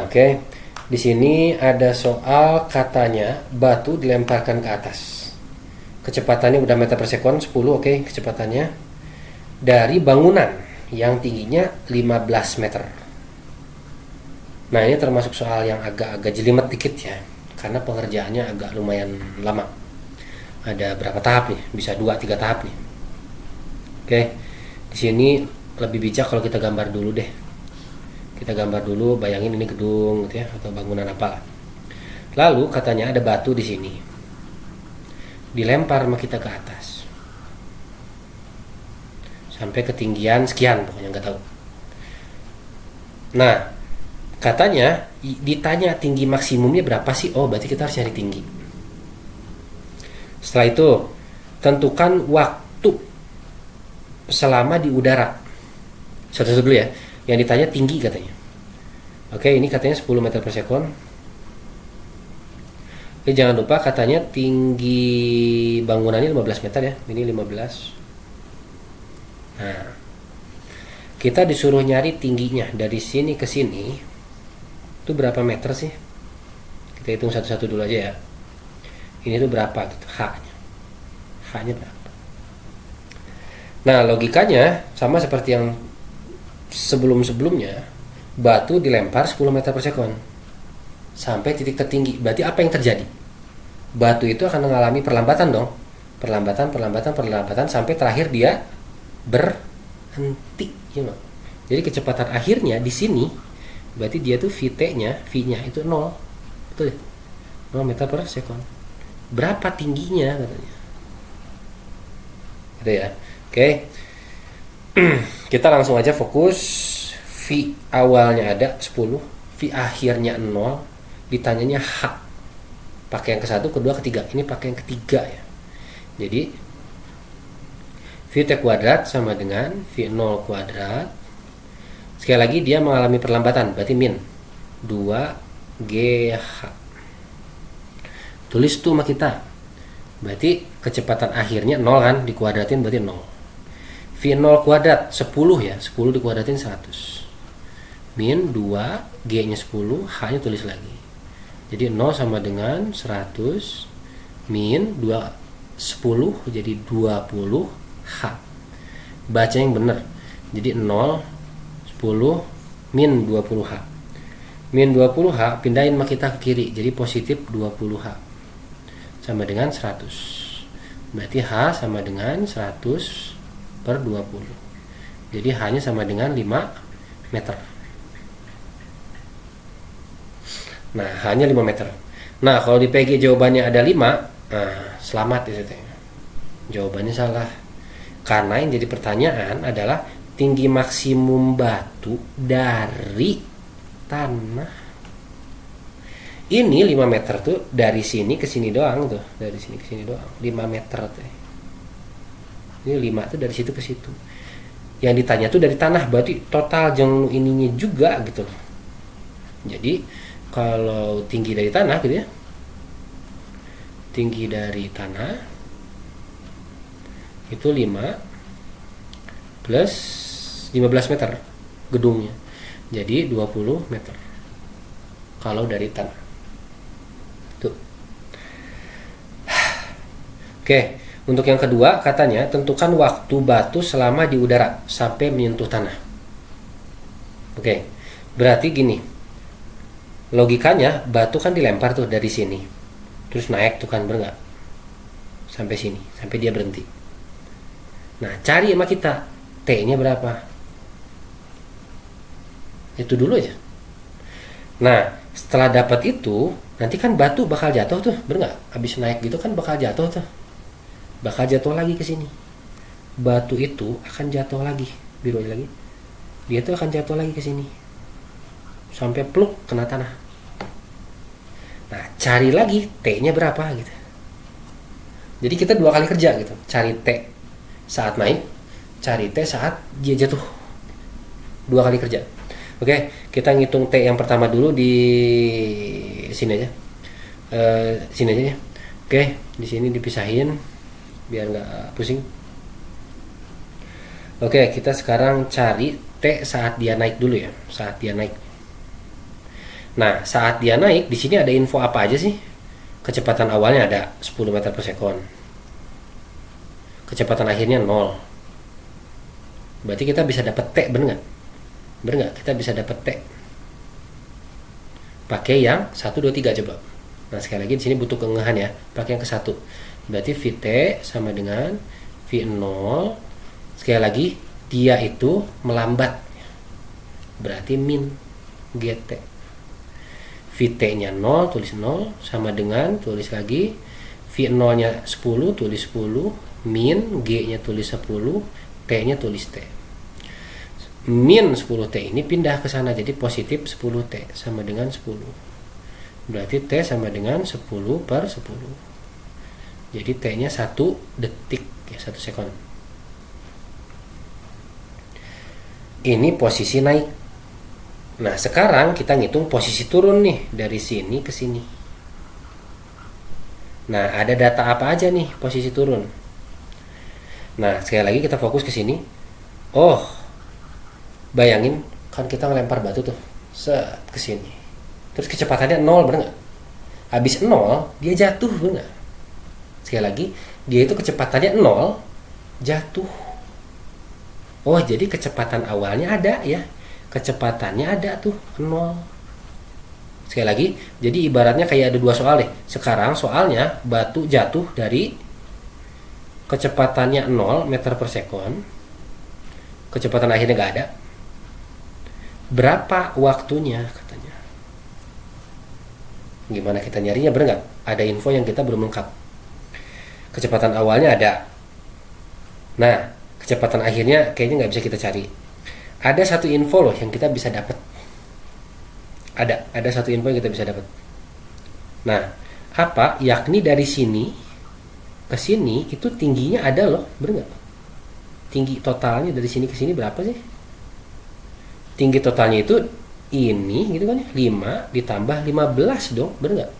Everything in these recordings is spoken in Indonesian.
Oke, di sini ada soal katanya batu dilemparkan ke atas. Kecepatannya udah meter per sekon 10, oke, kecepatannya dari bangunan yang tingginya 15 meter. Nah, ini termasuk soal yang agak-agak jelimet dikit ya, karena pengerjaannya agak lumayan lama. Ada berapa tahap nih? Bisa 2-3 tahap nih. Oke, di sini lebih bijak kalau kita gambar dulu deh. Kita gambar dulu, bayangin ini gedung gitu ya, atau bangunan apa. Lalu katanya ada batu di sini, dilempar sama kita ke atas sampai ketinggian sekian, pokoknya nggak tahu. Nah, katanya ditanya tinggi maksimumnya berapa sih? Oh, berarti kita harus nyari tinggi. Setelah itu tentukan waktu selama di udara. Satu-satu dulu ya. Yang ditanya tinggi katanya. Oke, ini katanya 10 meter per sekon. Oke, jangan lupa katanya tinggi bangunannya 15 meter ya. Ini 15. Nah, kita disuruh nyari tingginya dari sini ke sini. Itu berapa meter sih? Kita hitung satu-satu dulu aja ya. Ini tuh berapa gitu, H-nya. H-nya berapa? Nah, logikanya sama seperti yang sebelum-sebelumnya, batu dilempar 10 meter per sekon sampai titik tertinggi. Berarti apa yang terjadi? Batu itu akan mengalami perlambatan dong. Perlambatan sampai terakhir dia berhenti. Ya, jadi kecepatan akhirnya di sini berarti dia tuh V-nya itu 0. Betul ya? 0 meter per sekon. Berapa tingginya katanya? Gitu ya. Oke. Kita langsung aja fokus. V awalnya ada 10, V akhirnya 0, ditanyanya H. Pakai yang ke satu, kedua, ketiga. Ini pakai yang ketiga ya. Jadi V-T kuadrat sama dengan V0 kuadrat. Sekali lagi dia mengalami perlambatan, berarti min 2GH. Tulis tuh sama kita. Berarti kecepatan akhirnya 0 kan, dikuadratin berarti 0. V0 kuadrat 10 ya, 10 dikuadratin 100. Min 2, G nya 10, H nya tulis lagi. Jadi 0 sama dengan 100 min 2, 10 jadi 20 H. Baca yang benar. Jadi 0, 10 min 20 H. Min 20 H pindahin sama kita ke kiri, jadi positif 20 H sama dengan 100. Berarti H sama dengan 100 per 20. Jadi H nya sama dengan 5 meter. Nah, hanya 5 meter. Nah, kalau di PG jawabannya ada 5, nah, selamat itu. Jawabannya salah. Karena yang jadi pertanyaan adalah tinggi maksimum batu dari tanah. Ini 5 meter tuh dari sini ke sini doang tuh. Dari sini ke sini doang. 5 meter tuh. Ini 5 tuh dari situ ke situ. Yang ditanya tuh dari tanah, berarti total jeng ininya juga gitu loh. Jadi kalau tinggi dari tanah gitu ya, tinggi dari tanah itu 5 plus 15 meter gedungnya, jadi 20 meter kalau dari tanah tuh. Oke, untuk yang kedua katanya tentukan waktu batu selama di udara sampai menyentuh tanah. Oke, berarti gini, logikanya batu kan dilempar tuh dari sini, terus naik tuh kan, bener nggak? Sampai sini, sampai dia berhenti. Nah, cari sama kita T-nya berapa. Itu dulu aja. Nah, setelah dapat itu, nanti kan batu bakal jatuh tuh, bener nggak? Habis naik gitu kan bakal jatuh tuh, bakal jatuh lagi ke sini. Batu itu akan jatuh lagi, biru aja lagi. Dia tuh akan jatuh lagi ke sini sampai pluk kena tanah. Nah, cari lagi T-nya berapa gitu. Jadi kita 2 kali kerja gitu. Cari T saat naik, cari T saat dia jatuh. 2 kali kerja. Oke, kita ngitung T yang pertama dulu di sini aja. Sini aja ya. Oke, di sini dipisahin biar nggak pusing. Oke, kita sekarang cari T saat dia naik dulu ya. Saat dia naik. Nah, saat dia naik, di sini ada info apa aja sih? Kecepatan awalnya ada 10 meter per sekon. Kecepatan akhirnya 0. Berarti kita bisa dapat T, bener nggak? Bener nggak? Kita bisa dapat T. Pakai yang 1, 2, 3 coba. Nah, sekali lagi di sini butuh keengahan ya. Pakai yang ke 1. Berarti Vt sama dengan V0. Sekali lagi, dia itu melambat. Berarti min Gt. Vt-nya 0, tulis 0. Sama dengan, tulis lagi. V0-nya 10, tulis 10. Min, G-nya tulis 10. T-nya tulis T. Min 10T ini pindah ke sana, jadi positif 10T sama dengan 10. Berarti T sama dengan 10 per 10. Jadi T-nya 1 detik ya, 1 sekon. Ini posisi naik. Nah, sekarang kita ngitung posisi turun nih dari sini ke sini. Nah, ada data apa aja nih posisi turun? Nah, sekali lagi kita fokus ke sini. Oh, bayangin kan kita ngelempar batu tuh set ke sini. Terus kecepatannya 0, bener nggak? Habis 0 dia jatuh, bener nggak? Sekali lagi, dia itu kecepatannya 0 jatuh. Oh, jadi kecepatan awalnya ada ya. Kecepatannya ada tuh 0. Sekali lagi, jadi ibaratnya kayak ada 2 soal deh. Sekarang soalnya batu jatuh dari kecepatannya 0 meter per sekon. Kecepatan akhirnya nggak ada. Berapa waktunya katanya? Gimana kita nyarinya, bener nggak? Ada info yang kita belum lengkap. Kecepatan awalnya ada. Nah, kecepatan akhirnya kayaknya nggak bisa kita cari. Ada satu info loh yang kita bisa dapat. Ada satu info yang kita bisa dapat. Nah, apa? Yakni dari sini ke sini itu tingginya ada loh, bener nggak? Tinggi totalnya dari sini ke sini berapa sih? Tinggi totalnya itu ini gitu kan ya, 5 ditambah 15 dong, bener nggak?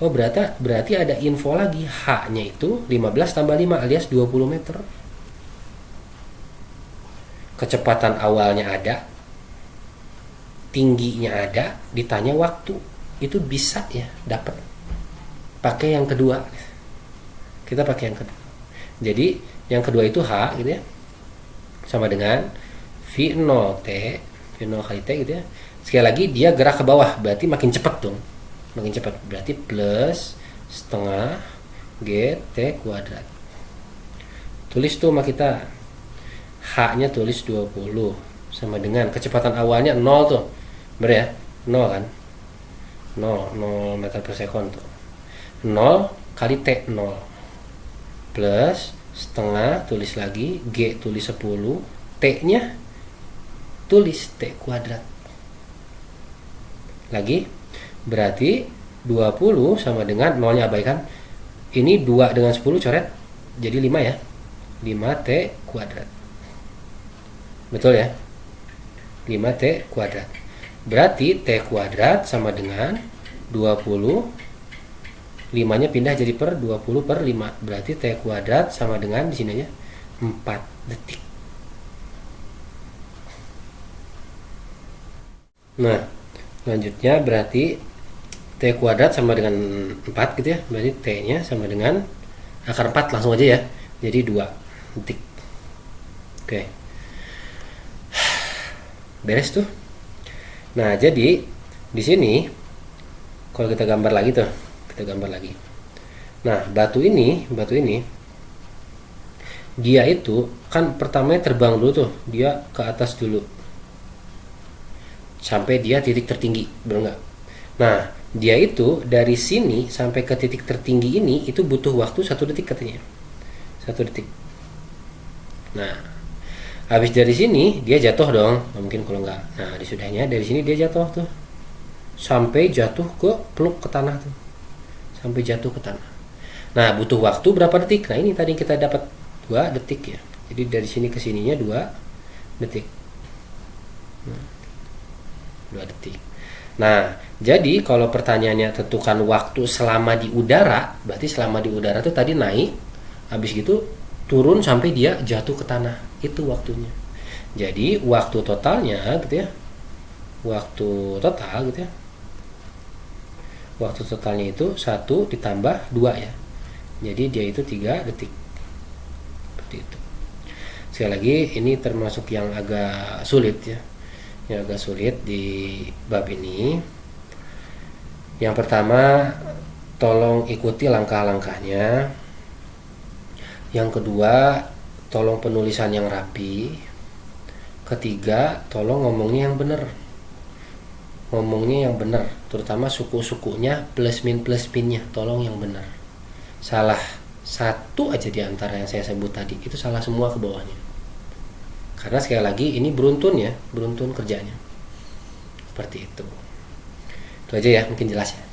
Oh, berarti ada info lagi, H-nya itu 15 tambah 5 alias 20 meter. Kecepatan awalnya ada, tingginya ada, ditanya waktu. Itu bisa ya dapat. Pakai yang kedua. Kita pakai yang kedua. Jadi yang kedua itu H gitu ya. Sama dengan V0T, V0 kali T gitu ya. Sekali lagi dia gerak ke bawah, berarti makin cepat dong. Makin cepat. Berarti plus setengah GT kuadrat. Tulis tuh sama kita. H-nya tulis 20 sama dengan kecepatan awalnya 0 tuh. Bener ya? 0 kan? 0 meter per sekon tuh. 0 kali T 0 plus setengah, tulis lagi, G tulis 10, T-nya tulis T kuadrat. Lagi, berarti 20 sama dengan 0-nya abaikan. Ini 2 dengan 10 coret, jadi 5 ya. 5T kuadrat. Betul ya? 5T kuadrat. Berarti T kuadrat sama dengan 20. 5-nya pindah jadi per 20 per 5. Berarti T kuadrat sama dengan di sini aja 4 detik. Nah, selanjutnya berarti T kuadrat sama dengan 4 gitu ya. Berarti T-nya sama dengan akar 4 langsung aja ya. Jadi 2 detik. Oke. Beres tuh. Nah, jadi di sini kalau kita gambar lagi tuh, kita gambar lagi. Nah, batu ini dia itu kan pertamanya terbang dulu tuh, dia ke atas dulu sampai dia titik tertinggi, bener nggak? Nah, dia itu dari sini sampai ke titik tertinggi ini itu butuh waktu 1 detik katanya, 1 detik. Nah, habis dari sini dia jatuh dong, mungkin kalau nggak. Nah, disudahnya dari sini dia jatuh tuh sampai jatuh ke peluk ke tanah tuh, sampai jatuh ke tanah. Nah, butuh waktu berapa detik? Nah, ini tadi kita dapat 2 detik ya. Jadi dari sini ke sininya 2 detik. 2 detik. Nah, jadi kalau pertanyaannya tentukan waktu selama di udara, berarti selama di udara tuh tadi naik, habis gitu turun sampai dia jatuh ke tanah, itu waktunya. Jadi waktu totalnya gitu ya, waktu total gitu ya, Waktu totalnya itu 1 ditambah 2 ya. Jadi dia itu 3 detik. Seperti itu. Sekali lagi ini termasuk yang agak sulit ya. Yang agak sulit di bab ini. Yang pertama, tolong ikuti langkah-langkahnya. Yang kedua, tolong penulisan yang rapi. Ketiga, tolong ngomongnya yang benar. Ngomongnya yang benar, terutama suku-sukunya plus minnya, tolong yang benar. Salah satu aja di antara yang saya sebut tadi, itu salah semua ke bawahnya. Karena sekali lagi ini beruntun ya, beruntun kerjanya. Seperti itu. Itu aja ya, mungkin jelas ya.